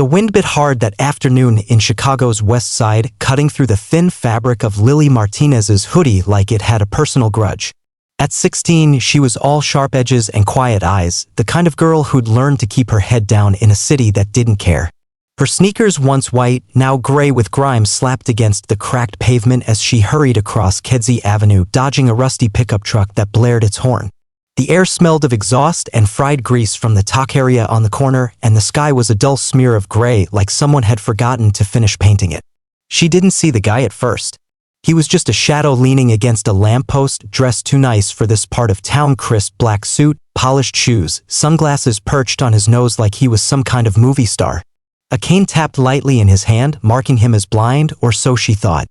The wind bit hard that afternoon in Chicago's West Side, cutting through the thin fabric of Lily Martinez's hoodie like it had a personal grudge. At 16, she was all sharp edges and quiet eyes, the kind of girl who'd learned to keep her head down in a city that didn't care. Her sneakers, once white, now gray with grime, slapped against the cracked pavement as she hurried across Kedzie Avenue, dodging a rusty pickup truck that blared its horn. The air smelled of exhaust and fried grease from the taqueria on the corner, and the sky was a dull smear of gray, like someone had forgotten to finish painting it. She didn't see the guy at first. He was just a shadow leaning against a lamppost, dressed too nice for this part of town. Crisp black suit, polished shoes, sunglasses perched on his nose like he was some kind of movie star. A cane tapped lightly in his hand, marking him as blind, or so she thought.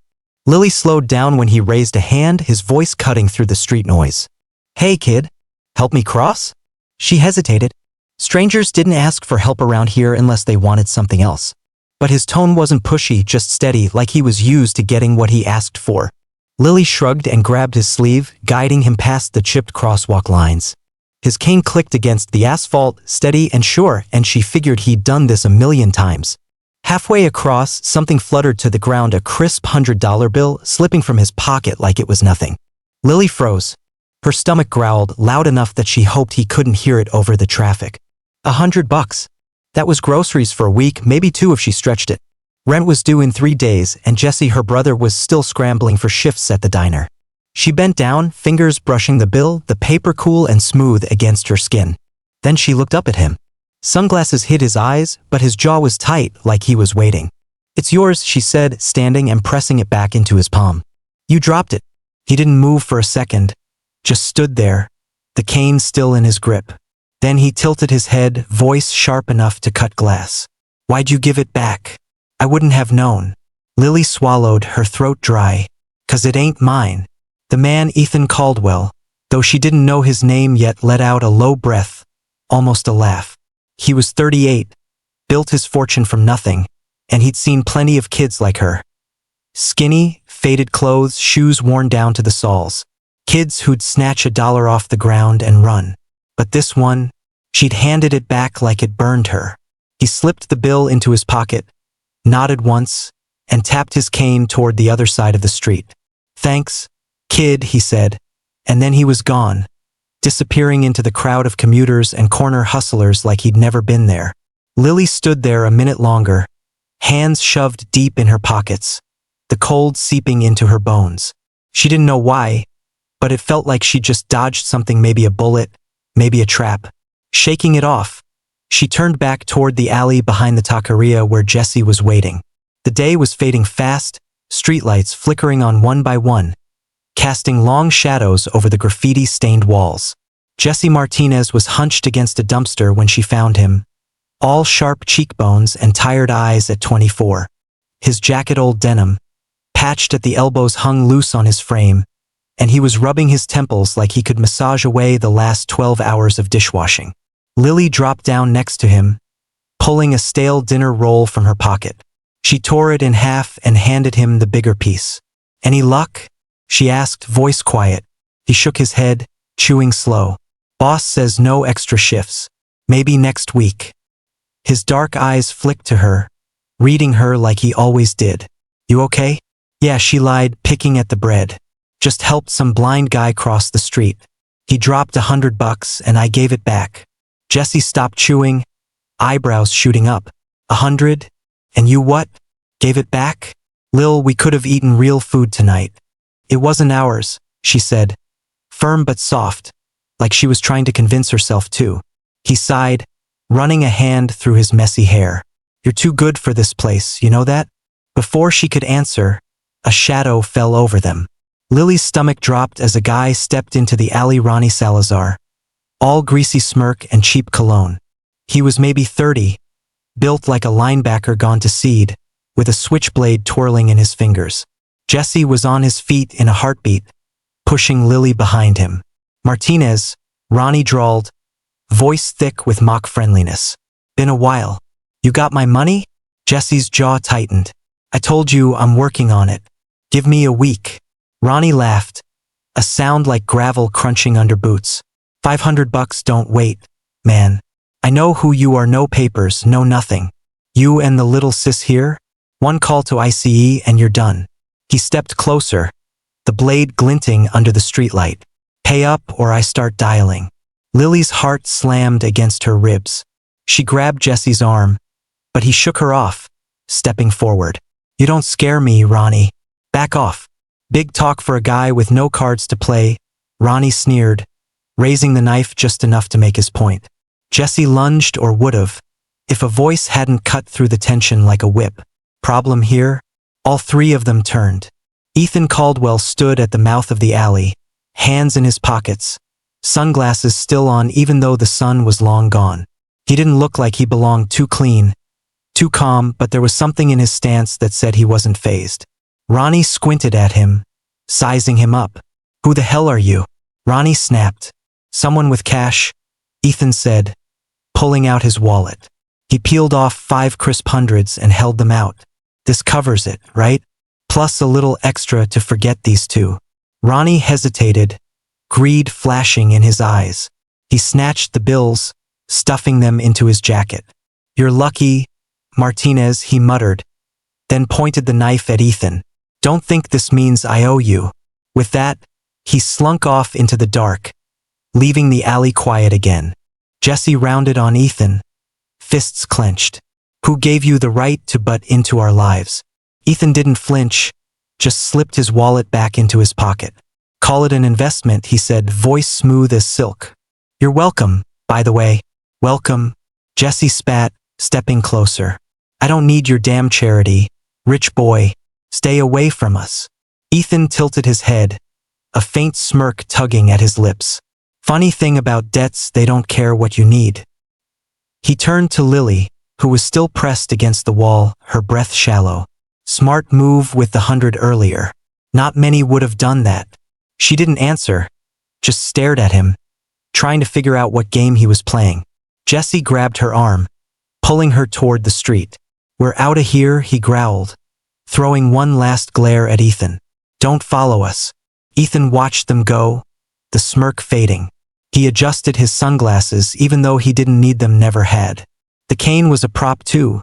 Lily slowed down when he raised a hand, his voice cutting through the street noise. "Hey kid, help me cross?" She hesitated. Strangers didn't ask for help around here unless they wanted something else. But his tone wasn't pushy, just steady, like he was used to getting what he asked for. Lily shrugged and grabbed his sleeve, guiding him past the chipped crosswalk lines. His cane clicked against the asphalt, steady and sure, and she figured he'd done this a million times. Halfway across, something fluttered to the ground, a crisp $100 bill, slipping from his pocket like it was nothing. Lily froze. Her stomach growled, loud enough that she hoped he couldn't hear it over the traffic. $100. That was groceries for a week, maybe 2 if she stretched it. Rent was due in 3 days, and Jesse, her brother, was still scrambling for shifts at the diner. She bent down, fingers brushing the bill, the paper cool and smooth against her skin. Then she looked up at him. Sunglasses hid his eyes, but his jaw was tight, like he was waiting. "It's yours," she said, standing and pressing it back into his palm. "You dropped it." He didn't move for a second, just stood there, the cane still in his grip. Then he tilted his head, voice sharp enough to cut glass. "Why'd you give it back?" "I wouldn't have known." Lily swallowed, her throat dry. "'Cause it ain't mine." The man, Ethan Caldwell, though she didn't know his name yet, let out a low breath, almost a laugh. He was 38, built his fortune from nothing, and he'd seen plenty of kids like her. Skinny, faded clothes, shoes worn down to the soles. Kids who'd snatch $1 off the ground and run. But this one, she'd handed it back like it burned her. He slipped the bill into his pocket, nodded once, and tapped his cane toward the other side of the street. "Thanks, kid," he said, and then he was gone, disappearing into the crowd of commuters and corner hustlers like he'd never been there. Lily stood there a minute longer, hands shoved deep in her pockets, the cold seeping into her bones. She didn't know why, but it felt like she'd just dodged something, maybe a bullet, maybe a trap. Shaking it off, she turned back toward the alley behind the taqueria where Jesse was waiting. The day was fading fast, streetlights flickering on one by one, casting long shadows over the graffiti-stained walls. Jesse Martinez was hunched against a dumpster when she found him, all sharp cheekbones and tired eyes at 24. His jacket, old denim, patched at the elbows, hung loose on his frame, and he was rubbing his temples like he could massage away the last 12 hours of dishwashing. Lily dropped down next to him, pulling a stale dinner roll from her pocket. She tore it in half and handed him the bigger piece. "Any luck?" she asked, voice quiet. He shook his head, chewing slow. "Boss says no extra shifts. Maybe next week." His dark eyes flicked to her, reading her like he always did. "You okay?" "Yeah," she lied, picking at the bread. "Just helped some blind guy cross the street. He dropped $100 and I gave it back." Jesse stopped chewing, eyebrows shooting up. "100? And you what? Gave it back?" "Lil, we could have eaten real food tonight." "It wasn't ours," she said, firm but soft, like she was trying to convince herself too. He sighed, running a hand through his messy hair. "You're too good for this place, you know that?" Before she could answer, a shadow fell over them. Lily's stomach dropped as a guy stepped into the alley. Ronnie Salazar, all greasy smirk and cheap cologne. He was maybe 30, built like a linebacker gone to seed, with a switchblade twirling in his fingers. Jesse was on his feet in a heartbeat, pushing Lily behind him. "Martinez," Ronnie drawled, voice thick with mock friendliness. "Been a while. You got my money?" Jesse's jaw tightened. "I told you I'm working on it. Give me a week." Ronnie laughed, a sound like gravel crunching under boots. $500 don't wait, man. I know who you are, no papers, no nothing. You and the little sis here? One call to ICE and you're done. He stepped closer, the blade glinting under the streetlight. Pay up or I start dialing. Lily's heart slammed against her ribs. She grabbed Jesse's arm, but he shook her off, stepping forward. You don't scare me, Ronnie. Back off. Big talk for a guy with no cards to play, Ronnie sneered, raising the knife just enough to make his point. Jesse lunged or would've, if a voice hadn't cut through the tension like a whip. Problem here? All three of them turned. Ethan Caldwell stood at the mouth of the alley, hands in his pockets, sunglasses still on even though the sun was long gone. He didn't look like he belonged, too clean, too calm, but there was something in his stance that said he wasn't fazed. Ronnie squinted at him, sizing him up. Who the hell are you? Ronnie snapped. Someone with cash, Ethan said, pulling out his wallet. He peeled off 5 crisp hundreds and held them out. This covers it, right? Plus a little extra to forget these two. Ronnie hesitated, greed flashing in his eyes. He snatched the bills, stuffing them into his jacket. You're lucky, Martinez, he muttered, then pointed the knife at Ethan. Don't think this means I owe you. With that, he slunk off into the dark, leaving the alley quiet again. Jesse rounded on Ethan, fists clenched. Who gave you the right to butt into our lives? Ethan didn't flinch, just slipped his wallet back into his pocket. Call it an investment, he said, voice smooth as silk. You're welcome, by the way. Welcome. Jesse spat, stepping closer. I don't need your damn charity, rich boy. Stay away from us. Ethan tilted his head, a faint smirk tugging at his lips. Funny thing about debts, they don't care what you need. He turned to Lily, who was still pressed against the wall, her breath shallow. Smart move with the 100 earlier. Not many would have done that. She didn't answer, just stared at him, trying to figure out what game he was playing. Jesse grabbed her arm, pulling her toward the street. We're outta here, he growled, throwing one last glare at Ethan. Don't follow us. Ethan watched them go, the smirk fading. He adjusted his sunglasses even though he didn't need them, never had. The cane was a prop too,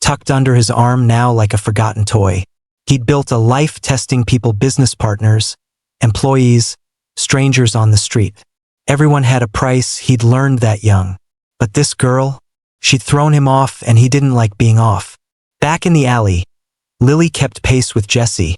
tucked under his arm now like a forgotten toy. He'd built a life testing people, business partners, employees, strangers on the street. Everyone had a price, he'd learned that young. But this girl, she'd thrown him off and he didn't like being off. Back in the alley, Lily kept pace with Jesse,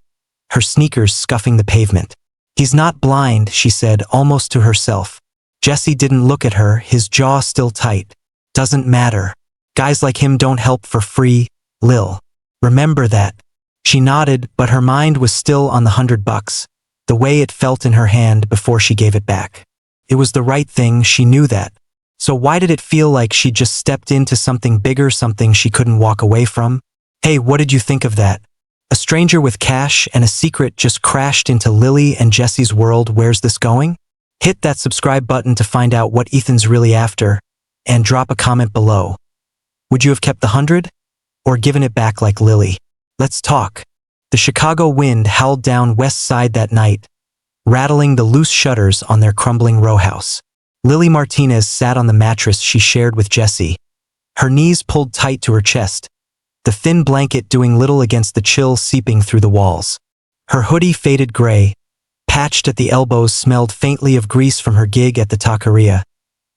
her sneakers scuffing the pavement. He's not blind, she said, almost to herself. Jesse didn't look at her, his jaw still tight. Doesn't matter. Guys like him don't help for free, Lil. Remember that. She nodded, but her mind was still on the $100, the way it felt in her hand before she gave it back. It was the right thing, she knew that. So why did it feel like she just stepped into something bigger, something she couldn't walk away from? Hey, what did you think of that? A stranger with cash and a secret just crashed into Lily and Jesse's world. Where's this going? Hit that subscribe button to find out what Ethan's really after, and drop a comment below. Would you have kept the 100? Or given it back like Lily? Let's talk. The Chicago wind howled down West Side that night, rattling the loose shutters on their crumbling row house. Lily Martinez sat on the mattress she shared with Jesse, her knees pulled tight to her chest, the thin blanket doing little against the chill seeping through the walls. Her hoodie faded gray, patched at the elbows, smelled faintly of grease from her gig at the taqueria,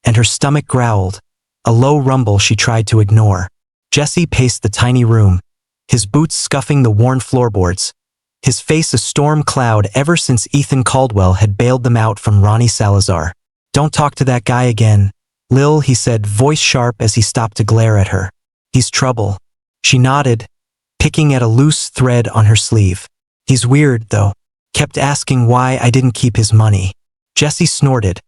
and her stomach growled, a low rumble she tried to ignore. Jesse paced the tiny room, his boots scuffing the worn floorboards, his face a storm cloud ever since Ethan Caldwell had bailed them out from Ronnie Salazar. Don't talk to that guy again, Lil, he said, voice sharp as he stopped to glare at her. He's trouble. She nodded, picking at a loose thread on her sleeve. He's weird, though. Kept asking why I didn't keep his money. Jesse snorted,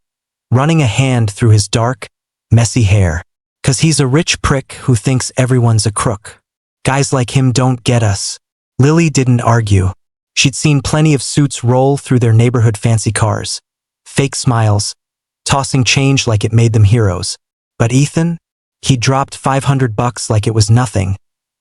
running a hand through his dark, messy hair. 'Cause he's a rich prick who thinks everyone's a crook. Guys like him don't get us. Lily didn't argue. She'd seen plenty of suits roll through their neighborhood fancy cars, fake smiles, tossing change like it made them heroes. But Ethan? He dropped $500 like it was nothing,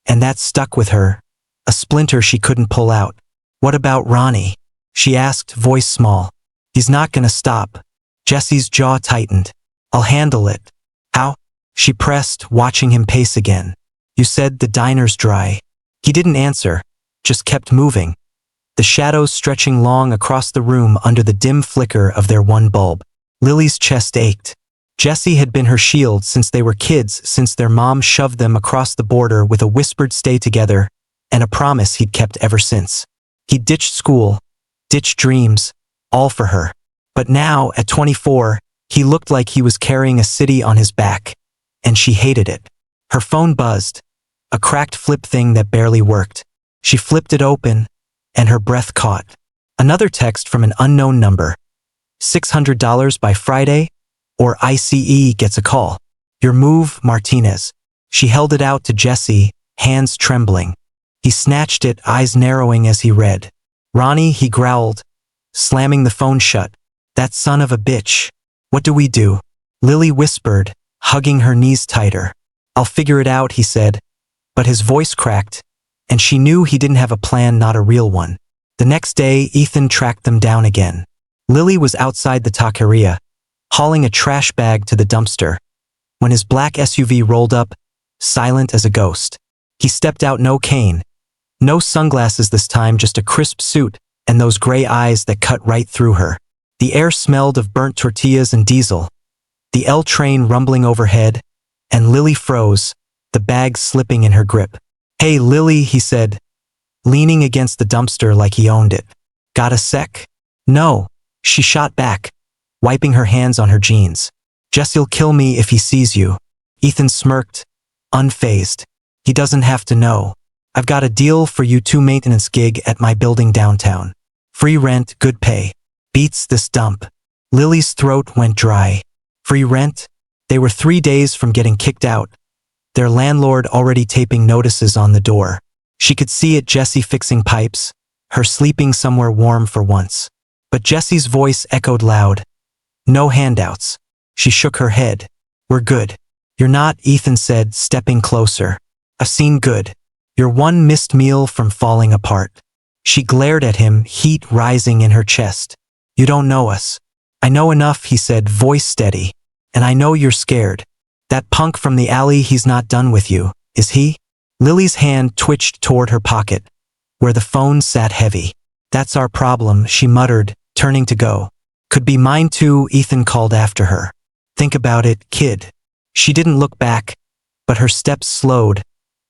and that stuck with her, a splinter she couldn't pull out. What about Ronnie? She asked, voice small. He's not gonna stop. Jesse's jaw tightened. I'll handle it. How? She pressed, watching him pace again. You said the diner's dry. He didn't answer, just kept moving, the shadows stretching long across the room under the dim flicker of their one bulb. Lily's chest ached. Jesse had been her shield since they were kids, since their mom shoved them across the border with a whispered stay together, and a promise he'd kept ever since. He'd ditched school, ditched dreams, all for her. But now, at 24, he looked like he was carrying a city on his back, and she hated it. Her phone buzzed, a cracked flip thing that barely worked. She flipped it open, and her breath caught. Another text from an unknown number. $600 by Friday, or ICE gets a call. Your move, Martinez. She held it out to Jesse, hands trembling. He snatched it, eyes narrowing as he read. Ronnie, he growled, slamming the phone shut. That son of a bitch. What do we do? Lily whispered, hugging her knees tighter. I'll figure it out, he said. But his voice cracked, and she knew he didn't have a plan, not a real one. The next day, Ethan tracked them down again. Lily was outside the taqueria, hauling a trash bag to the dumpster, when his black SUV rolled up, silent as a ghost. He stepped out, no cane, no sunglasses this time, just a crisp suit and those gray eyes that cut right through her. The air smelled of burnt tortillas and diesel, the L train rumbling overhead, and Lily froze, the bag slipping in her grip. Hey, Lily, he said, leaning against the dumpster like he owned it. Got a sec? No, she shot back, wiping her hands on her jeans. Jesse'll kill me if he sees you. Ethan smirked, unfazed. He doesn't have to know. I've got a deal for you, 2 maintenance gig at my building downtown. Free rent, good pay. Beats this dump. Lily's throat went dry. Free rent? They were 3 days from getting kicked out, their landlord already taping notices on the door. She could see it, Jesse fixing pipes, her sleeping somewhere warm for once. But Jesse's voice echoed loud. No handouts. She shook her head. We're good. You're not, Ethan said, stepping closer. I've seen good. You're one missed meal from falling apart. She glared at him, heat rising in her chest. You don't know us. I know enough, he said, voice steady. And I know you're scared. That punk from the alley, he's not done with you, is he? Lily's hand twitched toward her pocket, where the phone sat heavy. That's our problem, she muttered, turning to go. Could be mine too, Ethan called after her. Think about it, kid. She didn't look back, but her steps slowed,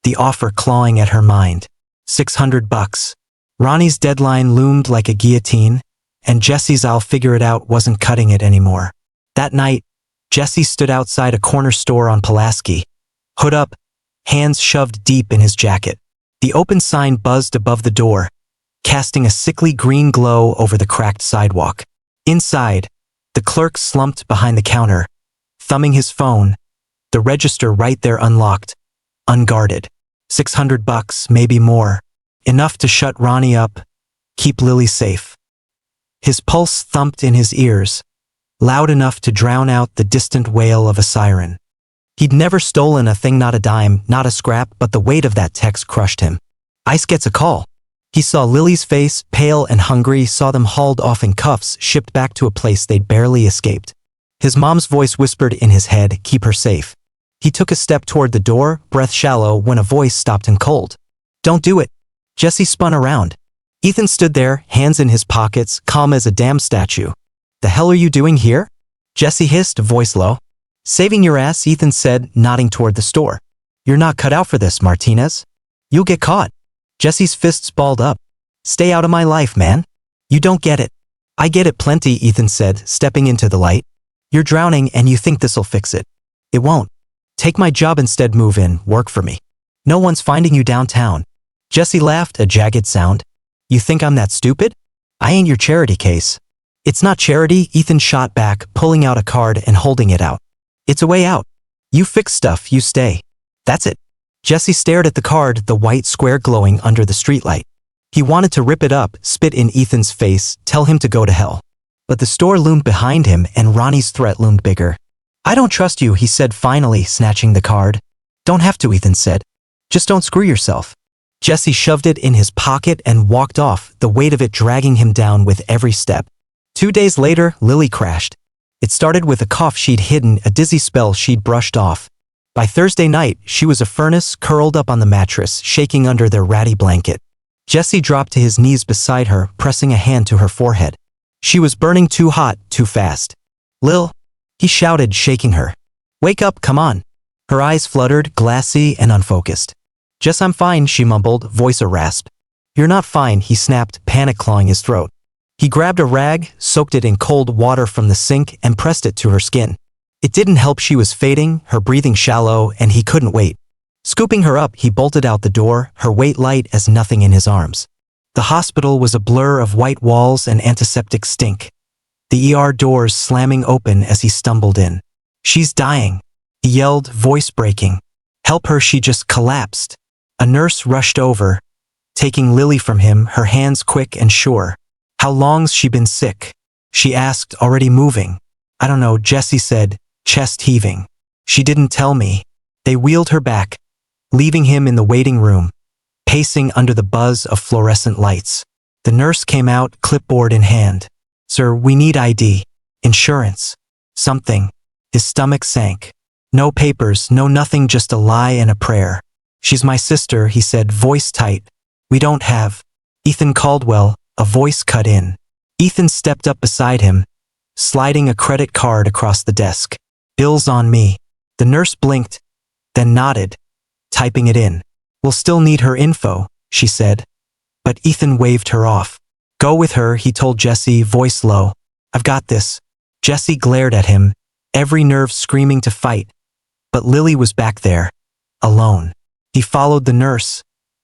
the offer clawing at her mind. $600. Ronnie's deadline loomed like a guillotine, and Jesse's I'll figure it out wasn't cutting it anymore. That night, Jesse stood outside a corner store on Pulaski, hood up, hands shoved deep in his jacket. The open sign buzzed above the door, casting a sickly green glow over the cracked sidewalk. Inside, the clerk slumped behind the counter, thumbing his phone, the register right there unlocked, unguarded. $600, maybe more. Enough to shut Ronnie up, keep Lily safe. His pulse thumped in his ears, loud enough to drown out the distant wail of a siren. He'd never stolen a thing, not a dime, not a scrap, but the weight of that text crushed him. ICE gets a call. He saw Lily's face, pale and hungry, saw them hauled off in cuffs, shipped back to a place they'd barely escaped. His mom's voice whispered in his head, keep her safe. He took a step toward the door, breath shallow, when a voice stopped him cold. Don't do it. Jesse spun around. Ethan stood there, hands in his pockets, calm as a damn statue. The hell are you doing here? Jesse hissed, voice low. Saving your ass, Ethan said, nodding toward the store. You're not cut out for this, Martinez. You'll get caught. Jesse's fists balled up. Stay out of my life, man. You don't get it. I get it plenty, Ethan said, stepping into the light. You're drowning and you think this'll fix it. It won't. Take my job instead, move in, work for me. No one's finding you downtown. Jesse laughed, a jagged sound. You think I'm that stupid? I ain't your charity case. It's not charity, Ethan shot back, pulling out a card and holding it out. It's a way out. You fix stuff, you stay. That's it. Jesse stared at the card, the white square glowing under the streetlight. He wanted to rip it up, spit in Ethan's face, tell him to go to hell. But the store loomed behind him and Ronnie's threat loomed bigger. I don't trust you, he said finally, snatching the card. Don't have to, Ethan said. Just don't screw yourself. Jesse shoved it in his pocket and walked off, the weight of it dragging him down with every step. 2 days later, Lily crashed. It started with a cough she'd hidden, a dizzy spell she'd brushed off. By Thursday night, she was a furnace curled up on the mattress, shaking under their ratty blanket. Jesse dropped to his knees beside her, pressing a hand to her forehead. She was burning too hot, too fast. "Lil," he shouted, shaking her. "Wake up, come on." Her eyes fluttered, glassy and unfocused. "Jess, I'm fine," she mumbled, voice a rasp. "You're not fine," he snapped, panic clawing his throat. He grabbed a rag, soaked it in cold water from the sink, and pressed it to her skin. It didn't help. She was fading, her breathing shallow, and he couldn't wait. Scooping her up, he bolted out the door, her weight light as nothing in his arms. The hospital was a blur of white walls and antiseptic stink. The ER doors slamming open as he stumbled in. "She's dying," he yelled, voice breaking. "Help her, she just collapsed." A nurse rushed over, taking Lily from him, her hands quick and sure. "How long's she been sick?" she asked, already moving. "I don't know," Jesse said, chest heaving. "She didn't tell me." They wheeled her back, leaving him in the waiting room, pacing under the buzz of fluorescent lights. The nurse came out, clipboard in hand. "Sir, we need ID. Insurance. Something." His stomach sank. "No papers, no nothing, just a lie and a prayer." "She's my sister," he said, voice tight. "We don't have." "Ethan Caldwell," a voice cut in. Ethan stepped up beside him, sliding a credit card across the desk. "Bill's on me." The nurse blinked, then nodded, typing it in. "We'll still need her info," she said. But Ethan waved her off. "Go with her," he told Jesse, voice low. "I've got this." Jesse glared at him, every nerve screaming to fight. But Lily was back there, alone. He followed the nurse,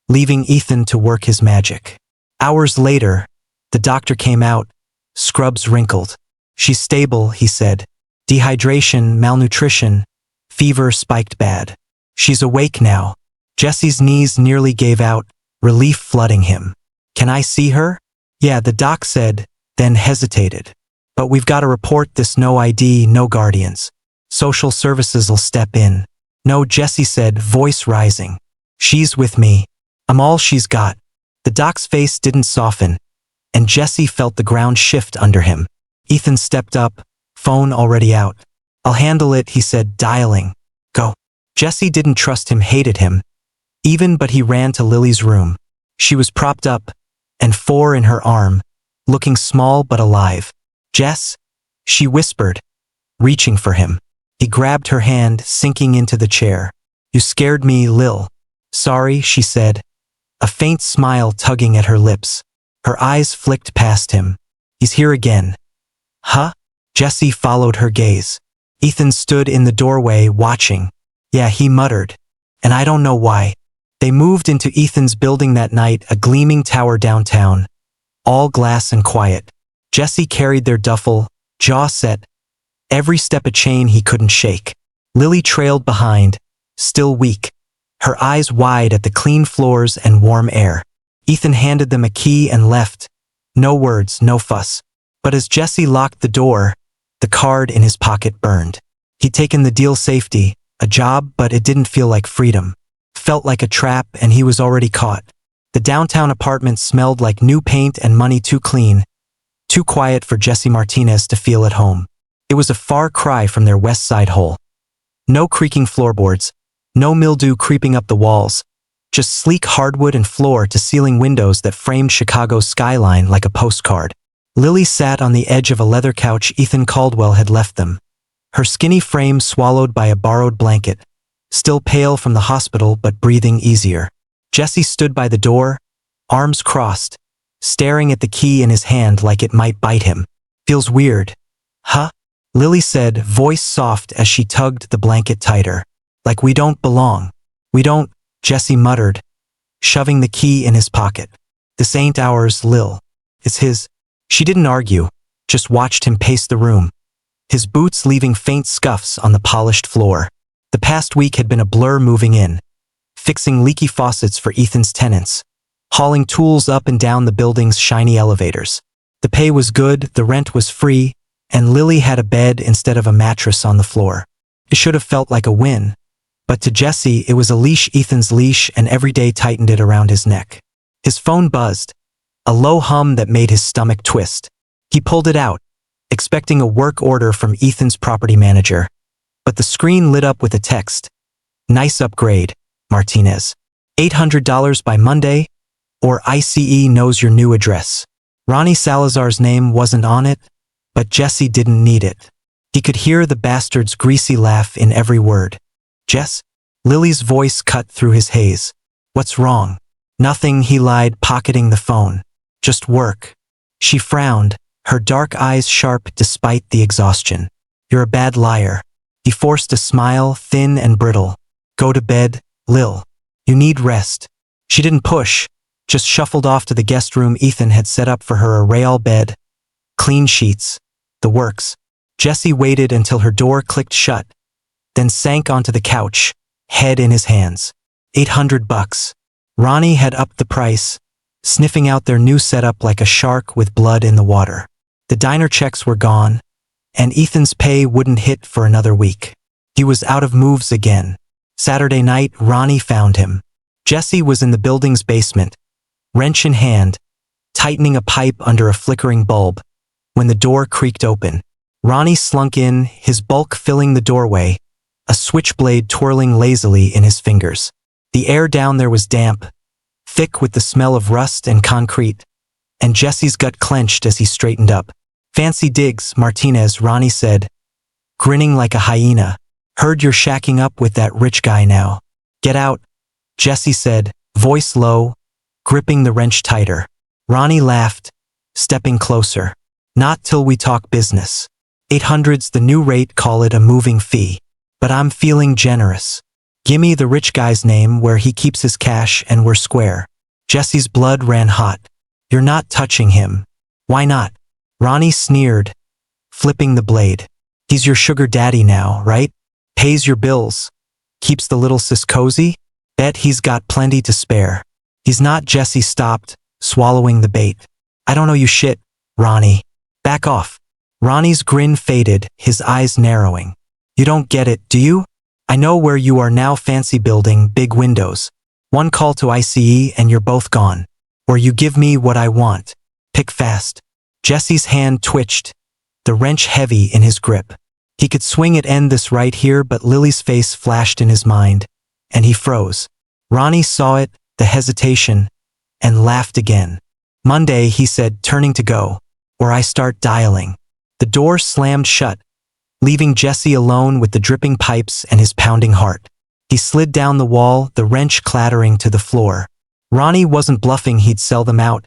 leaving Ethan to work his magic. Hours later, the doctor came out, scrubs wrinkled. "She's stable," he said. "Dehydration, malnutrition, fever spiked bad. She's awake now." Jesse's knees nearly gave out, relief flooding him. "Can I see her?" "Yeah," the doc said, then hesitated. "But we've got to report this, no ID, no guardians. Social services'll step in." "No," Jesse said, voice rising. "She's with me. I'm all she's got." The doc's face didn't soften, and Jesse felt the ground shift under him. Ethan stepped up, phone already out. "I'll handle it," he said, dialing. "Go." Jesse didn't trust him, hated him. Even, but he ran to Lily's room. She was propped up, and 4 in her arm, looking small but alive. "Jess?" she whispered, reaching for him. He grabbed her hand, sinking into the chair. "You scared me, Lil." "Sorry," she said, a faint smile tugging at her lips. Her eyes flicked past him. "He's here again." "Huh?" Jesse followed her gaze. Ethan stood in the doorway, watching. "Yeah," he muttered. "And I don't know why." They moved into Ethan's building that night, a gleaming tower downtown, all glass and quiet. Jesse carried their duffel, jaw set, every step a chain he couldn't shake. Lily trailed behind, still weak, her eyes wide at the clean floors and warm air. Ethan handed them a key and left. No words, no fuss. But as Jesse locked the door, the card in his pocket burned. He'd taken the deal, safety, a job, but it didn't feel like freedom. Felt like a trap, and he was already caught. The downtown apartment smelled like new paint and money, too clean, too quiet for Jesse Martinez to feel at home. It was a far cry from their West Side hole. No creaking floorboards, no mildew creeping up the walls, just sleek hardwood and floor-to-ceiling windows that framed Chicago's skyline like a postcard. Lily sat on the edge of a leather couch Ethan Caldwell had left them, her skinny frame swallowed by a borrowed blanket, still pale from the hospital but breathing easier. Jesse stood by the door, arms crossed, staring at the key in his hand like it might bite him. "Feels weird." "Huh?" Lily said, voice soft as she tugged the blanket tighter. "Like we don't belong." "We don't," Jesse muttered, shoving the key in his pocket. "This ain't ours, Lil. It's his." She didn't argue, just watched him pace the room, his boots leaving faint scuffs on the polished floor. The past week had been a blur, moving in, fixing leaky faucets for Ethan's tenants, hauling tools up and down the building's shiny elevators. The pay was good, the rent was free, and Lily had a bed instead of a mattress on the floor. It should have felt like a win, but to Jesse it was a leash, Ethan's leash, and every day tightened it around his neck. His phone buzzed, a low hum that made his stomach twist. He pulled it out, expecting a work order from Ethan's property manager, but the screen lit up with a text. Nice upgrade, Martinez. $800 by Monday, or ICE knows your new address. Ronnie Salazar's name wasn't on it, but Jesse didn't need it. He could hear the bastard's greasy laugh in every word. Jess? Lily's voice cut through his haze. What's wrong? Nothing, he lied, pocketing the phone. Just work. She frowned, her dark eyes sharp despite the exhaustion. You're a bad liar. He forced a smile, thin and brittle. Go to bed, Lil. You need rest. She didn't push, just shuffled off to the guest room Ethan had set up for her, a rail bed, clean sheets, the works. Jesse waited until her door clicked shut, then sank onto the couch, head in his hands. $800. Ronnie had upped the price, sniffing out their new setup like a shark with blood in the water. The diner checks were gone, and Ethan's pay wouldn't hit for another week. He was out of moves again. Saturday night, Ronnie found him. Jesse was in the building's basement, wrench in hand, tightening a pipe under a flickering bulb, when the door creaked open. Ronnie slunk in, his bulk filling the doorway, a switchblade twirling lazily in his fingers. The air down there was damp, thick with the smell of rust and concrete, and Jesse's gut clenched as he straightened up. Fancy digs, Martinez, Ronnie said, grinning like a hyena. Heard you're shacking up with that rich guy now. Get out, Jesse said, voice low, gripping the wrench tighter. Ronnie laughed, stepping closer. Not till we talk business. 800's the new rate, call it a moving fee. But I'm feeling generous. Gimme the rich guy's name, where he keeps his cash, and we're square. Jesse's blood ran hot. You're not touching him. Why not? Ronnie sneered, flipping the blade. He's your sugar daddy now, right? Pays your bills. Keeps the little sis cozy? Bet he's got plenty to spare. He's not. Jesse stopped, swallowing the bait. I don't know you shit, Ronnie. Back off. Ronnie's grin faded, his eyes narrowing. You don't get it, do you? I know where you are now, fancy building, big windows. One call to ICE and you're both gone. Or you give me what I want. Pick fast. Jesse's hand twitched, the wrench heavy in his grip. He could swing it, end this right here, but Lily's face flashed in his mind, and he froze. Ronnie saw it, the hesitation, and laughed again. Monday, he said, turning to go, or I start dialing. The door slammed shut, leaving Jesse alone with the dripping pipes and his pounding heart. He slid down the wall, the wrench clattering to the floor. Ronnie wasn't bluffing, he'd sell them out,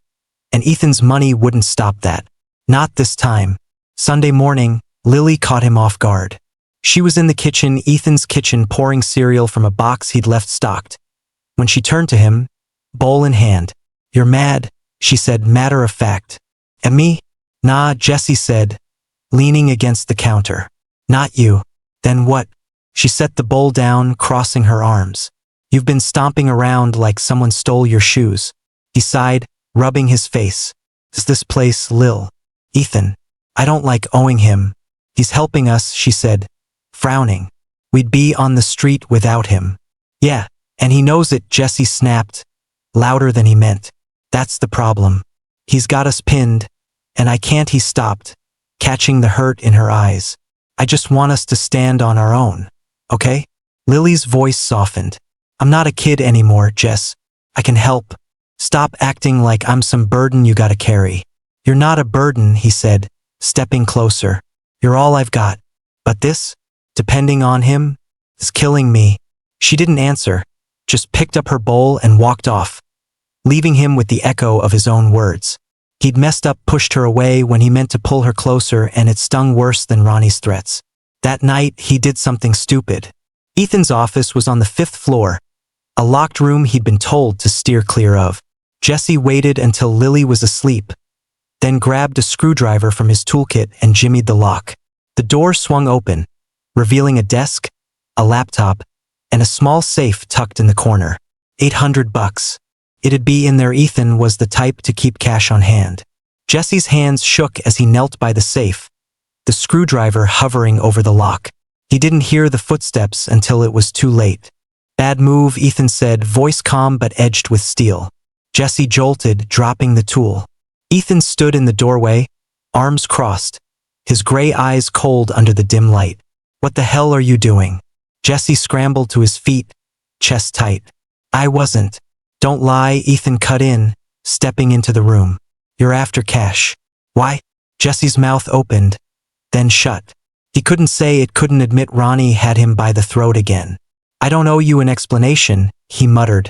and Ethan's money wouldn't stop that. Not this time. Sunday morning, Lily caught him off guard. She was in the kitchen, Ethan's kitchen, pouring cereal from a box he'd left stocked. When she turned to him, bowl in hand. You're mad, she said, matter of fact. At me? Nah, Jesse said, leaning against the counter. Not you. Then what? She set the bowl down, crossing her arms. You've been stomping around like someone stole your shoes. He sighed, rubbing his face. Is this place, Lil? Ethan. I don't like owing him. He's helping us, she said, frowning. We'd be on the street without him. Yeah, and he knows it, Jesse snapped, louder than he meant. That's the problem. He's got us pinned, and I can't. He stopped, catching the hurt in her eyes. I just want us to stand on our own, okay? Lily's voice softened. I'm not a kid anymore, Jess. I can help. Stop acting like I'm some burden you gotta carry. You're not a burden, he said, stepping closer. You're all I've got. But this, depending on him, is killing me. She didn't answer, just picked up her bowl and walked off, leaving him with the echo of his own words. He'd messed up, pushed her away when he meant to pull her closer, and it stung worse than Ronnie's threats. That night, he did something stupid. Ethan's office was on the 5th floor, a locked room he'd been told to steer clear of. Jesse waited until Lily was asleep, then grabbed a screwdriver from his toolkit and jimmied the lock. The door swung open, revealing a desk, a laptop, and a small safe tucked in the corner. $800. It'd be in there. Ethan was the type to keep cash on hand. Jesse's hands shook as he knelt by the safe, the screwdriver hovering over the lock. He didn't hear the footsteps until it was too late. Bad move, Ethan said, voice calm but edged with steel. Jesse jolted, dropping the tool. Ethan stood in the doorway, arms crossed, his gray eyes cold under the dim light. What the hell are you doing? Jesse scrambled to his feet, chest tight. I wasn't. Don't lie, Ethan cut in, stepping into the room. You're after cash. Why? Jesse's mouth opened, then shut. He couldn't say it, couldn't admit Ronnie had him by the throat again. I don't owe you an explanation, he muttered,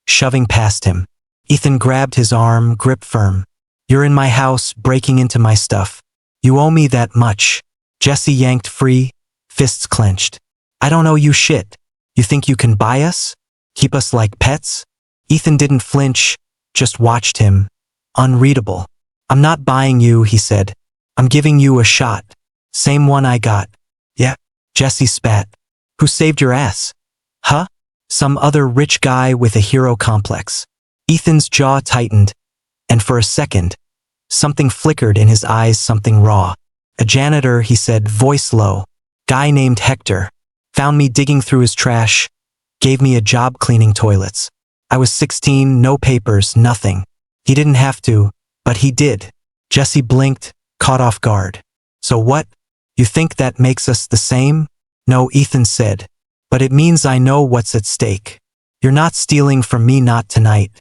shoving past him. Ethan grabbed his arm, grip firm. You're in my house, breaking into my stuff. You owe me that much. Jesse yanked free, fists clenched. I don't owe you shit. You think you can buy us? Keep us like pets? Ethan didn't flinch, just watched him. Unreadable. I'm not buying you, he said. I'm giving you a shot. Same one I got. Yeah. Jesse spat. Who saved your ass? Huh? Some other rich guy with a hero complex. Ethan's jaw tightened, and for a second, something flickered in his eyes, something raw. A janitor, he said, voice low. Guy named Hector. Found me digging through his trash. Gave me a job cleaning toilets. I was 16, no papers, nothing. He didn't have to, but he did. Jesse blinked, caught off guard. So what? You think that makes us the same? No, Ethan said. But it means I know what's at stake. You're not stealing from me, not tonight.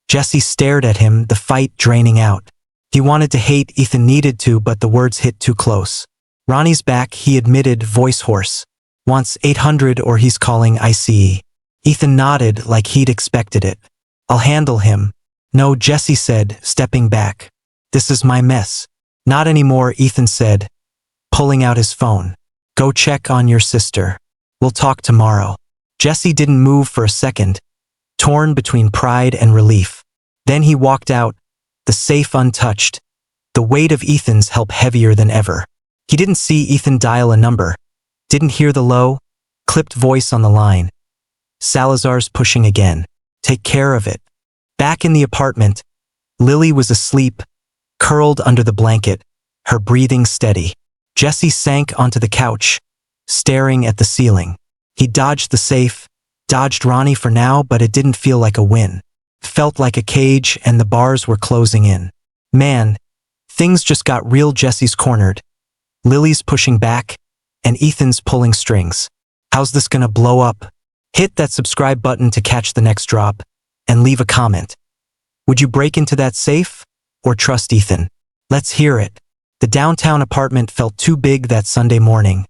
Jesse stared at him, the fight draining out. He wanted to hate, Ethan needed to, but the words hit too close. Ronnie's back, he admitted, voice hoarse. Wants 800 or he's calling ICE. Ethan nodded like he'd expected it. I'll handle him. No, Jesse said, stepping back. This is my mess. Not anymore, Ethan said, pulling out his phone. Go check on your sister. We'll talk tomorrow. Jesse didn't move for a second, torn between pride and relief. Then he walked out, the safe untouched, the weight of Ethan's help heavier than ever. He didn't see Ethan dial a number, didn't hear the low, clipped voice on the line. Salazar's pushing again. Take care of it. Back in the apartment, Lily was asleep, curled under the blanket, her breathing steady. Jesse sank onto the couch, staring at the ceiling. He dodged the safe, dodged Ronnie for now, but it didn't feel like a win. Felt like a cage and the bars were closing in. Man, things just got real. Jesse's cornered. Lily's pushing back, and Ethan's pulling strings. How's this gonna blow up? Hit that subscribe button to catch the next drop, and leave a comment. Would you break into that safe, or trust Ethan? Let's hear it. The downtown apartment felt too big that Sunday morning,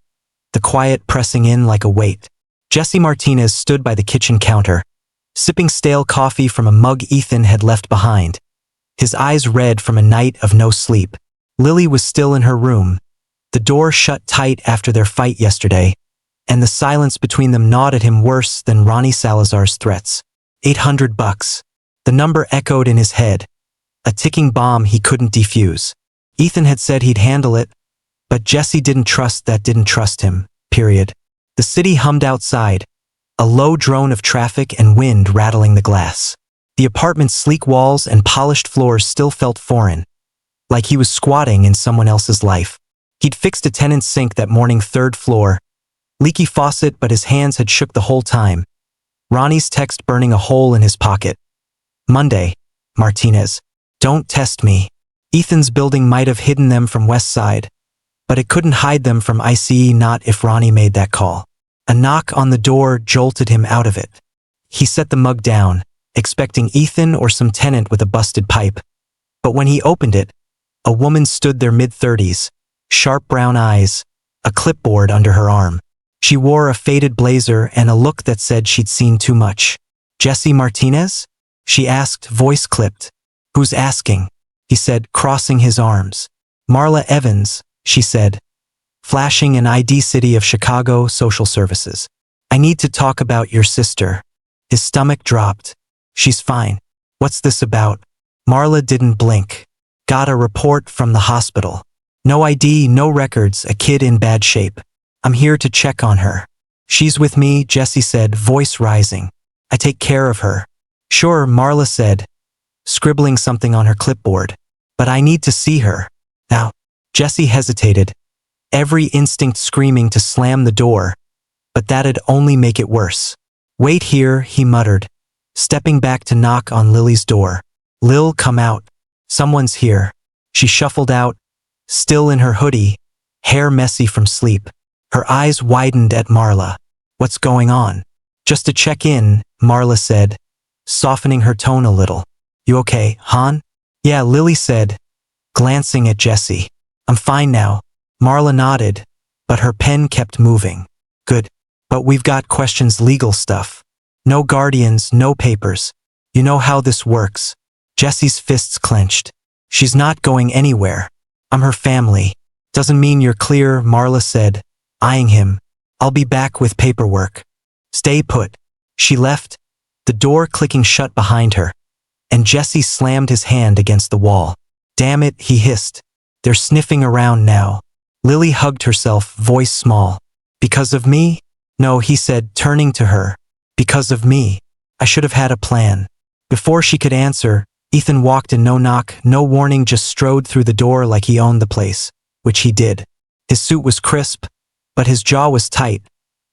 the quiet pressing in like a weight. Lily Martinez stood by the kitchen counter, sipping stale coffee from a mug Ethan had left behind, his eyes red from a night of no sleep. Lily was still in her room, the door shut tight after their fight yesterday, and the silence between them gnawed at him worse than Ronnie Salazar's threats. $800. The number echoed in his head, a ticking bomb he couldn't defuse. Ethan had said he'd handle it, but Jesse didn't trust him, period. The city hummed outside, a low drone of traffic and wind rattling the glass. The apartment's sleek walls and polished floors still felt foreign, like he was squatting in someone else's life. He'd fixed a tenant's sink that morning, third floor, leaky faucet, but his hands had shook the whole time. Ronnie's text burning a hole in his pocket. Monday, Martinez. Don't test me. Ethan's building might have hidden them from West Side, but it couldn't hide them from ICE, not if Ronnie made that call. A knock on the door jolted him out of it. He set the mug down, expecting Ethan or some tenant with a busted pipe. But when he opened it, a woman stood there, mid-30s, sharp brown eyes, a clipboard under her arm. She wore a faded blazer and a look that said she'd seen too much. Lily Martinez? She asked, voice clipped. Who's asking? He said, crossing his arms. Marla Evans, she said, flashing an ID, City of Chicago Social Services. I need to talk about your sister. His stomach dropped. She's fine. What's this about? Marla didn't blink. Got a report from the hospital. No ID, no records, a kid in bad shape. I'm here to check on her. She's with me, Jesse said, voice rising. I take care of her. Sure, Marla said, scribbling something on her clipboard. But I need to see her. Now. Jesse hesitated, every instinct screaming to slam the door, but that'd only make it worse. Wait here, he muttered, stepping back to knock on Lily's door. Lil, come out. Someone's here. She shuffled out, still in her hoodie, hair messy from sleep. Her eyes widened at Marla. What's going on? Just to check in, Marla said, softening her tone a little. You okay, hon? Yeah, Lily said, glancing at Jesse. I'm fine now. Marla nodded, but her pen kept moving. Good. But we've got questions, legal stuff. No guardians, no papers. You know how this works. Jesse's fists clenched. She's not going anywhere. I'm her family. Doesn't mean you're clear, Marla said, eyeing him. I'll be back with paperwork. Stay put. She left, the door clicking shut behind her, and Jesse slammed his hand against the wall. Damn it, he hissed. They're sniffing around now. Lily hugged herself, voice small. Because of me? No, he said, turning to her. Because of me. I should have had a plan. Before she could answer, Ethan walked in, no knock, no warning, just strode through the door like he owned the place, which he did. His suit was crisp, but his jaw was tight,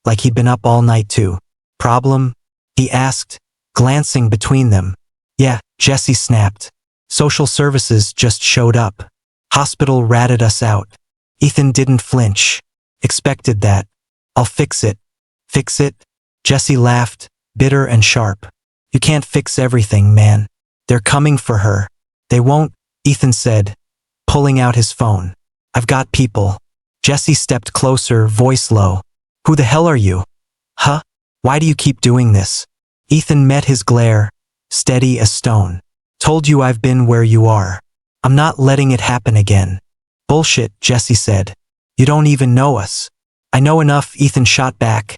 like he'd been up all night too. Problem? He asked, glancing between them. Yeah, Jesse snapped. Social services just showed up. Hospital ratted us out. Ethan didn't flinch. Expected that. I'll fix it. Fix it? Jesse laughed, bitter and sharp. You can't fix everything, man. They're coming for her. They won't, Ethan said, pulling out his phone. I've got people. Jesse stepped closer, voice low. Who the hell are you? Huh? Why do you keep doing this? Ethan met his glare, steady as stone. Told you I've been where you are. I'm not letting it happen again. Bullshit, Jesse said. You don't even know us. I know enough, Ethan shot back,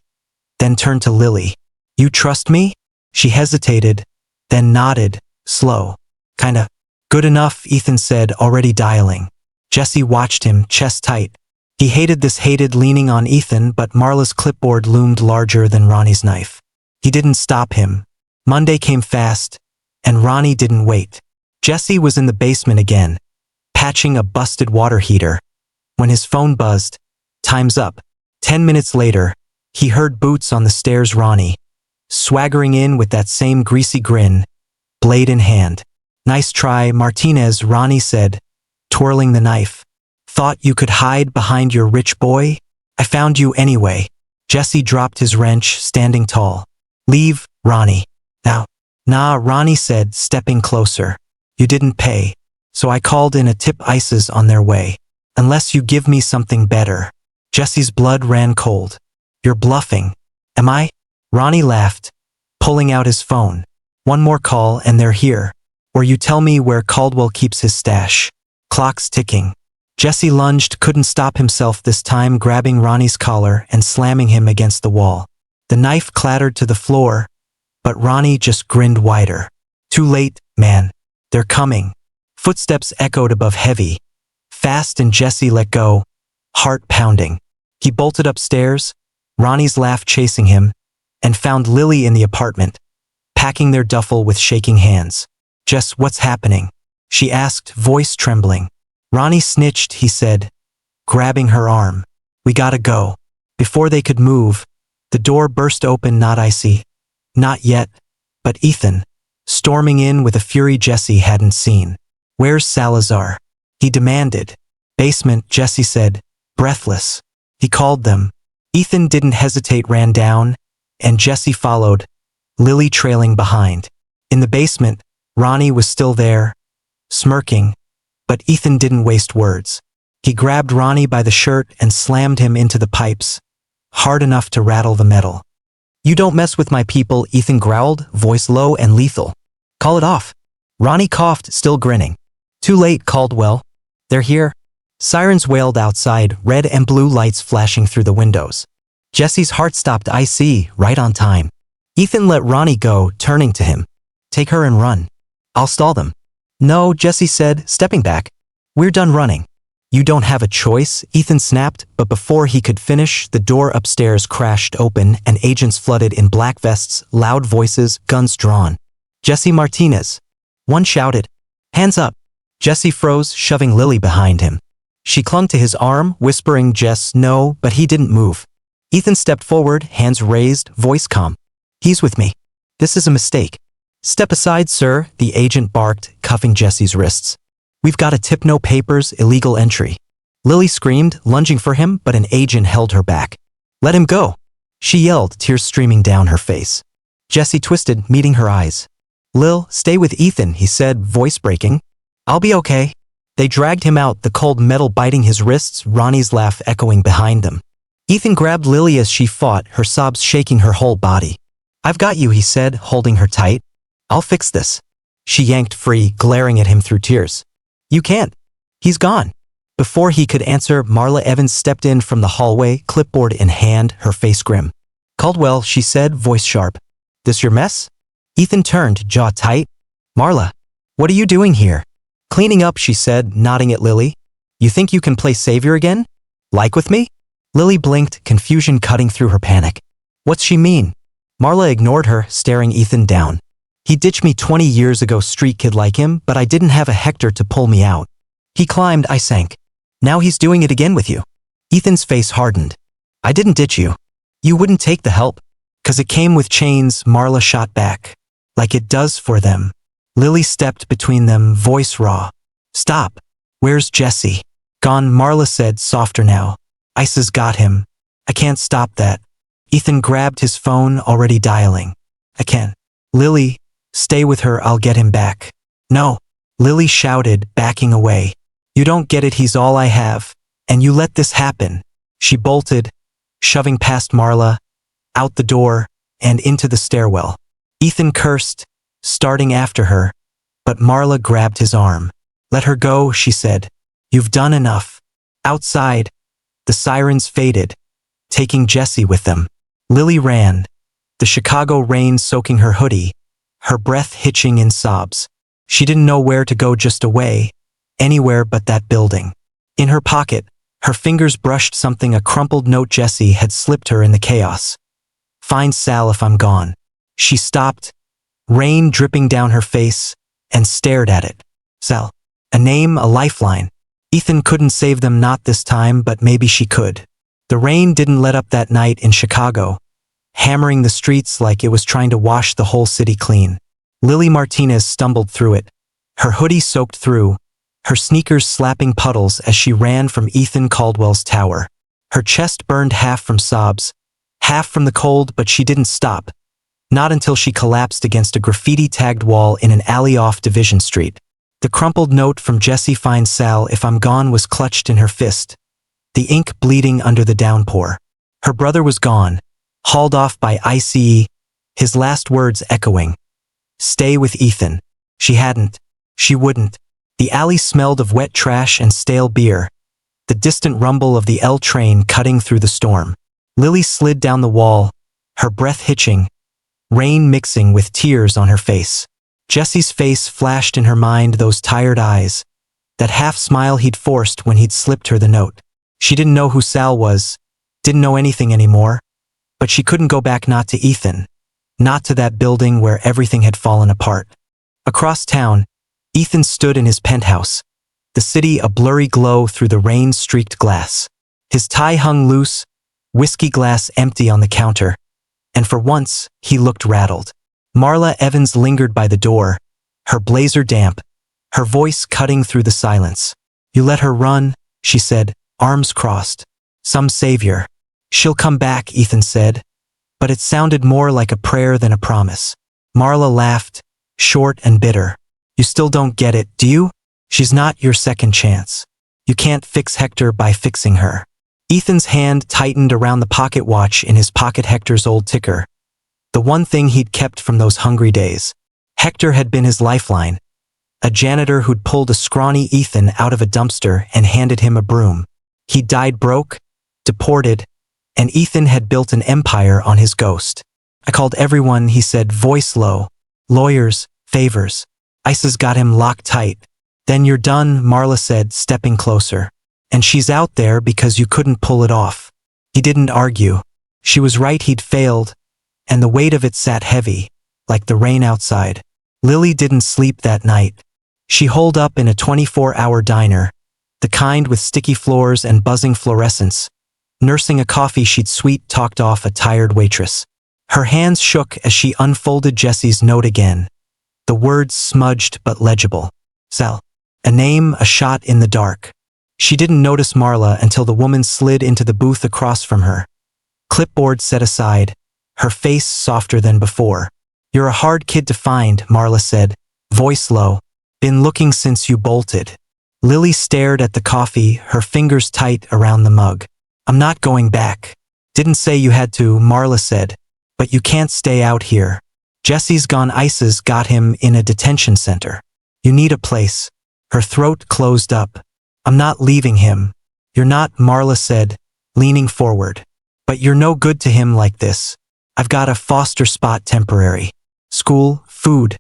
then turned to Lily. You trust me? She hesitated, then nodded, slow. Kinda. Good enough, Ethan said, already dialing. Jesse watched him, chest tight. He hated this, hated leaning on Ethan, but Marla's clipboard loomed larger than Ronnie's knife. He didn't stop him. Monday came fast, and Ronnie didn't wait. Jesse was in the basement again, patching a busted water heater, when his phone buzzed. Time's up. 10 minutes later, he heard boots on the stairs. Ronnie, swaggering in with that same greasy grin, blade in hand. Nice try, Martinez, Ronnie said, twirling the knife. Thought you could hide behind your rich boy? I found you anyway. Jesse dropped his wrench, standing tall. Leave, Ronnie. Now. Nah, Ronnie said, stepping closer. You didn't pay, so I called in a tip. ICE's on their way. Unless you give me something better. Jesse's blood ran cold. You're bluffing. Am I? Ronnie laughed, pulling out his phone. One more call and they're here. Or you tell me where Caldwell keeps his stash. Clock's ticking. Jesse lunged, couldn't stop himself this time, grabbing Ronnie's collar and slamming him against the wall. The knife clattered to the floor, but Ronnie just grinned wider. Too late, man. They're coming. Footsteps echoed above, heavy, fast, and Jesse let go, heart pounding. He bolted upstairs, Ronnie's laugh chasing him, and found Lily in the apartment, packing their duffel with shaking hands. Jess, what's happening? She asked, voice trembling. Ronnie snitched, he said, grabbing her arm. We gotta go. Before they could move, the door burst open. Not icy. Not yet. But Ethan, storming in with a fury Jesse hadn't seen. Where's Salazar? He demanded. Basement, Jesse said, breathless. He called them. Ethan didn't hesitate, ran down, and Jesse followed, Lily trailing behind. In the basement, Ronnie was still there, smirking, but Ethan didn't waste words. He grabbed Ronnie by the shirt and slammed him into the pipes, hard enough to rattle the metal. You don't mess with my people, Ethan growled, voice low and lethal. Call it off. Ronnie coughed, still grinning. Too late, Caldwell. They're here. Sirens wailed outside, red and blue lights flashing through the windows. Jesse's heart stopped. I see, right on time. Ethan let Ronnie go, turning to him. Take her and run. I'll stall them. No, Jesse said, stepping back. We're done running. You don't have a choice, Ethan snapped, but before he could finish, the door upstairs crashed open and agents flooded in black vests, loud voices, guns drawn. Jesse Martinez. One shouted. Hands up. Jesse froze, shoving Lily behind him. She clung to his arm, whispering Jess no, but he didn't move. Ethan stepped forward, hands raised, voice calm. He's with me. This is a mistake. Step aside, sir, the agent barked, cuffing Jesse's wrists. We've got a tip, no papers, illegal entry. Lily screamed, lunging for him, but an agent held her back. Let him go. she yelled, tears streaming down her face. Jesse twisted, meeting her eyes. Lil, stay with Ethan, he said, voice breaking. I'll be okay. They dragged him out, the cold metal biting his wrists, Ronnie's laugh echoing behind them. Ethan grabbed Lily as she fought, her sobs shaking her whole body. I've got you, he said, holding her tight. I'll fix this. She yanked free, glaring at him through tears. You can't. He's gone. Before he could answer, Marla Evans stepped in from the hallway, clipboard in hand, her face grim. Caldwell, she said, voice sharp. This your mess? Ethan turned, jaw tight. Marla, what are you doing here? Cleaning up, she said, nodding at Lily. You think you can play savior again? Like with me? Lily blinked, confusion cutting through her panic. What's she mean? Marla ignored her, staring Ethan down. He ditched me 20 years ago, street kid like him, but I didn't have a Hector to pull me out. He climbed, I sank. Now he's doing it again with you. Ethan's face hardened. I didn't ditch you. You wouldn't take the help. 'Cause it came with chains, Marla shot back. Like it does for them. Lily stepped between them, voice raw. Stop. Where's Jesse? Gone, Marla said, softer now. ICE's got him. I can't stop that. Ethan grabbed his phone, already dialing. I can't. Lily, stay with her, I'll get him back. No. Lily shouted, backing away. You don't get it, he's all I have. And you let this happen. She bolted, shoving past Marla, out the door, and into the stairwell. Ethan cursed, starting after her, but Marla grabbed his arm. Let her go, she said. You've done enough. Outside, the sirens faded, taking Jesse with them. Lily ran, the Chicago rain soaking her hoodie, her breath hitching in sobs. She didn't know where to go, just away, anywhere but that building. In her pocket, her fingers brushed something, a crumpled note Jesse had slipped her in the chaos. Find Sal if I'm gone. She stopped, rain dripping down her face, and stared at it. Sal. A name, a lifeline. Ethan couldn't save them, not this time, but maybe she could. The rain didn't let up that night in Chicago, hammering the streets like it was trying to wash the whole city clean. Lily Martinez stumbled through it, her hoodie soaked through, her sneakers slapping puddles as she ran from Ethan Caldwell's tower. Her chest burned, half from sobs, half from the cold, but she didn't stop. Not until she collapsed against a graffiti-tagged wall in an alley off Division Street. The crumpled note from Jesse, find Sal if I'm gone, was clutched in her fist, the ink bleeding under the downpour. Her brother was gone, hauled off by ICE, his last words echoing. Stay with Ethan. She hadn't. She wouldn't. The alley smelled of wet trash and stale beer, the distant rumble of the L train cutting through the storm. Lily slid down the wall, her breath hitching, rain mixing with tears on her face. Jesse's face flashed in her mind, those tired eyes, that half smile he'd forced when he'd slipped her the note. She didn't know who Sal was, didn't know anything anymore, but she couldn't go back, not to Ethan, not to that building where everything had fallen apart. Across town, Ethan stood in his penthouse, the city a blurry glow through the rain-streaked glass. His tie hung loose, whiskey glass empty on the counter, and for once, he looked rattled. Marla Evans lingered by the door, her blazer damp, her voice cutting through the silence. You let her run, she said, arms crossed. Some savior. She'll come back, Ethan said, but it sounded more like a prayer than a promise. Marla laughed, short and bitter. You still don't get it, do you? She's not your second chance. You can't fix Hector by fixing her. Ethan's hand tightened around the pocket watch in his pocket, Hector's old ticker. The one thing he'd kept from those hungry days. Hector had been his lifeline, a janitor who'd pulled a scrawny Ethan out of a dumpster and handed him a broom. He'd died broke, deported, and Ethan had built an empire on his ghost. I called everyone, he said, voice low. Lawyers, favors. ICE's got him locked tight. Then you're done, Marla said, stepping closer. And she's out there because you couldn't pull it off. He didn't argue. She was right, he'd failed, and the weight of it sat heavy, like the rain outside. Lily didn't sleep that night. She holed up in a 24-hour diner, the kind with sticky floors and buzzing fluorescence, nursing a coffee she'd sweet-talked off a tired waitress. Her hands shook as she unfolded Jesse's note again, the words smudged but legible. Sal. A name, a shot in the dark. She didn't notice Marla until the woman slid into the booth across from her, clipboard set aside, her face softer than before. "You're a hard kid to find," Marla said, voice low. "Been looking since you bolted." Lily stared at the coffee, her fingers tight around the mug. "I'm not going back." "Didn't say you had to," Marla said. "But you can't stay out here. Jesse's gone. ICE's got him in a detention center. You need a place." Her throat closed up. "I'm not leaving him." "You're not," Marla said, leaning forward. "But you're no good to him like this. I've got a foster spot temporary. School, food,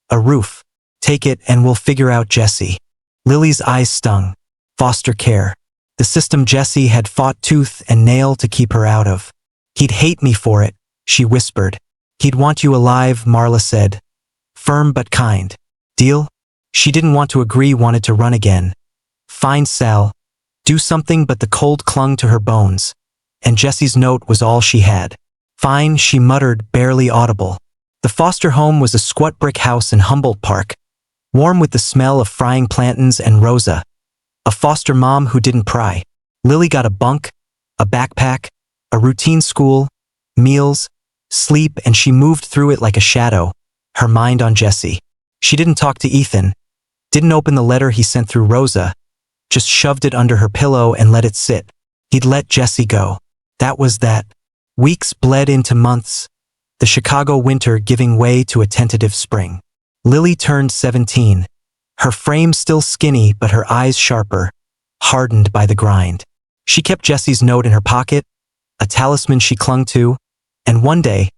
a roof. Take it and we'll figure out Jesse." Lily's eyes stung. Foster care. The system Jesse had fought tooth and nail to keep her out of. "He'd hate me for it," she whispered. "He'd want you alive," Marla said. Firm but kind. "Deal?" She didn't want to agree, wanted to run again. Find Sal. Do something, but the cold clung to her bones. And Jesse's note was all she had. "Fine," she muttered, barely audible. The foster home was a squat brick house in Humboldt Park, warm with the smell of frying plantains and Rosa, a foster mom who didn't pry. Lily got a bunk, a backpack, a routine school, meals, sleep, and she moved through it like a shadow, her mind on Jesse. She didn't talk to Ethan, didn't open the letter he sent through Rosa, just shoved it under her pillow and let it sit. He'd let Jesse go. That was that. Weeks bled into months, the Chicago winter giving way to a tentative spring. Lily turned 17, her frame still skinny but her eyes sharper, hardened by the grind. She kept Jesse's note in her pocket, a talisman she clung to, and one day,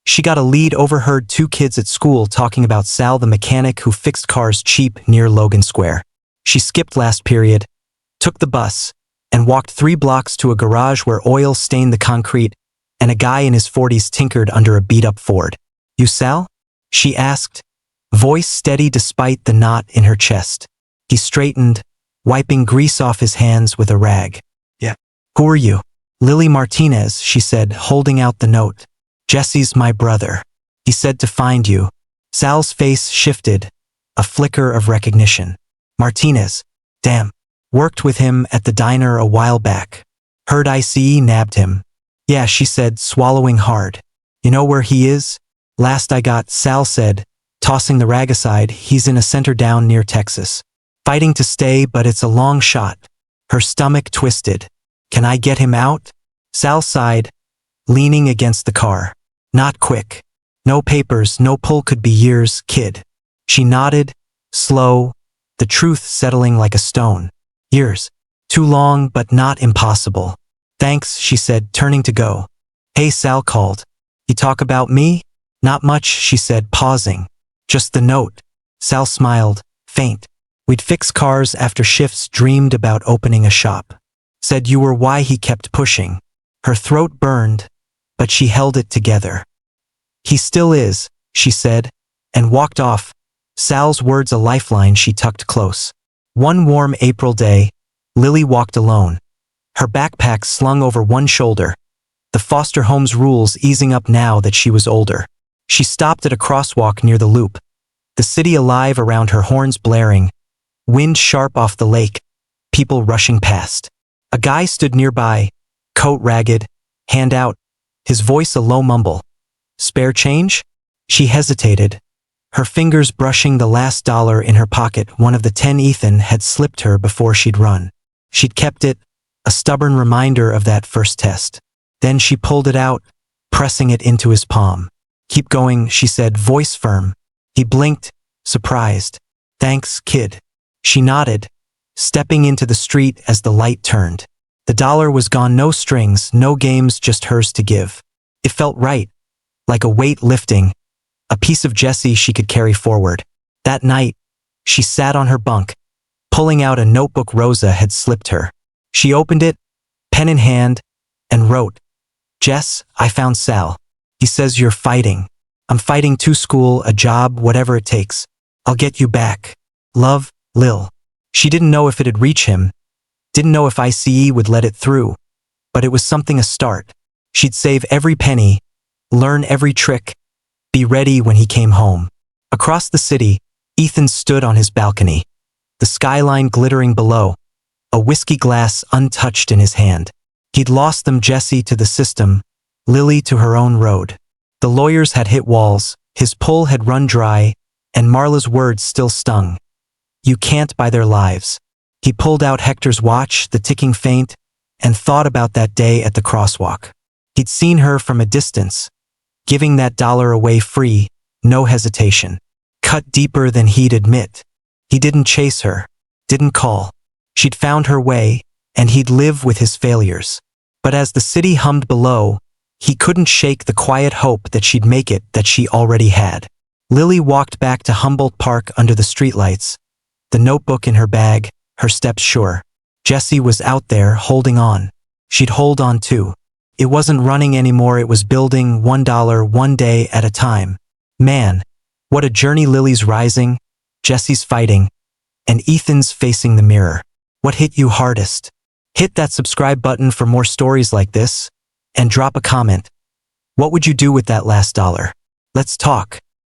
she got a lead, overheard two kids at school talking about Sal, the mechanic who fixed cars cheap near Logan Square. She skipped last period, took the bus, and walked 3 blocks to a garage where oil stained the concrete and a guy in his 40s tinkered under a beat-up Ford. "You Sal?" she asked, voice steady despite the knot in her chest. He straightened, wiping grease off his hands with a rag. "Yeah." "Who are you?" "Lily Martinez," she said, holding out the note. "Jesse's my brother. He said to find you." Sal's face shifted, a flicker of recognition. "Martinez. Damn. Worked with him at the diner a while back. Heard ICE nabbed him." "Yeah," she said, swallowing hard. "You know where he is?" "Last I got," Sal said, tossing the rag aside. "He's in a center down near Texas. Fighting to stay, but it's a long shot." Her stomach twisted. "Can I get him out?" Sal sighed, leaning against the car. "Not quick. No papers, no pull, could be years, kid." She nodded, slow, the truth settling like a stone. "Years. Too long, but not impossible." "Thanks," she said, turning to go. "Hey," Sal called. "You talk about me?" "Not much," she said, pausing. "Just the note." Sal smiled, faint. "We'd fix cars after shifts, dreamed about opening a shop. Said you were why he kept pushing." Her throat burned, but she held it together. "He still is," she said, and walked off, Sal's words a lifeline she tucked close. One warm April day, Lily walked alone, her backpack slung over one shoulder, the foster home's rules easing up now that she was older. She stopped at a crosswalk near the loop, the city alive around her, horns blaring, wind sharp off the lake, people rushing past. A guy stood nearby, coat ragged, hand out, his voice a low mumble. "Spare change?" She hesitated, her fingers brushing the last dollar in her pocket, one of the 10 Ethan had slipped her before she'd run. She'd kept it, a stubborn reminder of that first test. Then she pulled it out, pressing it into his palm. "Keep going," she said, voice firm. He blinked, surprised. "Thanks, kid." She nodded, stepping into the street as the light turned. The dollar was gone, no strings, no games, just hers to give. It felt right, like a weight lifting, a piece of Jesse she could carry forward. That night, she sat on her bunk, pulling out a notebook Rosa had slipped her. She opened it, pen in hand, and wrote, "Jess, I found Sal. He says you're fighting. I'm fighting too, school, a job, whatever it takes. I'll get you back. Love, Lil." She didn't know if it'd reach him, didn't know if ICE would let it through, but it was something, a start. She'd save every penny, learn every trick, be ready when he came home. Across the city, Ethan stood on his balcony, the skyline glittering below, a whiskey glass untouched in his hand. He'd lost them, Jesse, to the system, Lily to her own road. The lawyers had hit walls, his pull had run dry, and Marla's words still stung. You can't buy their lives. He pulled out Hector's watch, the ticking faint, and thought about that day at the crosswalk. He'd seen her from a distance, giving that dollar away free, no hesitation. Cut deeper than he'd admit. He didn't chase her, didn't call. She'd found her way, and he'd live with his failures. But as the city hummed below, he couldn't shake the quiet hope that she'd make it that she already had. Lily walked back to Humboldt Park under the streetlights, the notebook in her bag, her steps sure. Jessie was out there holding on. She'd hold on too. It wasn't running anymore, it was building $1 one day at a time. Man, what a journey. Lily's rising, Jessie's fighting, and Ethan's facing the mirror. What hit you hardest? Hit that subscribe button for more stories like this, and drop a comment. What would you do with that last dollar? Let's talk.